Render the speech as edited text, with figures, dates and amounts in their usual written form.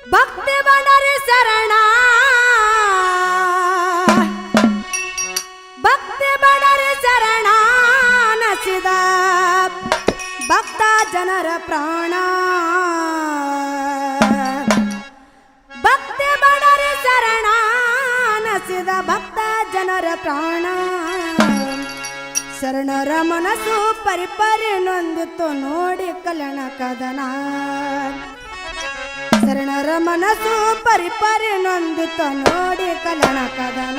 ಭಕ್ತಿ ಬಡರೆ ಶರಣ ಭಕ್ತಿ ಬಡರೆ ಶರಣ ನಸಿದ ಭಕ್ತ ಜನರ ಪ್ರಾಣ ಭಕ್ತಿ ಬಡರೆ ಶರಣ ನಸಿದ ಭಕ್ತ ಜನರ ಪ್ರಾಣ ಶರಣರ ಮನಸ್ಸು ಪರಿಪರಿ ನೊಂದಿತ್ತು ನೋಡಿ ಕಲ್ಯಾಣ ಕದನ ಶರಣರ ಮನಸ್ಸು ಪರಿಪರಿ ನೊಂದಿತ್ತು ನೋಡಿ ಕಲ್ಯಾಣ ಕದನ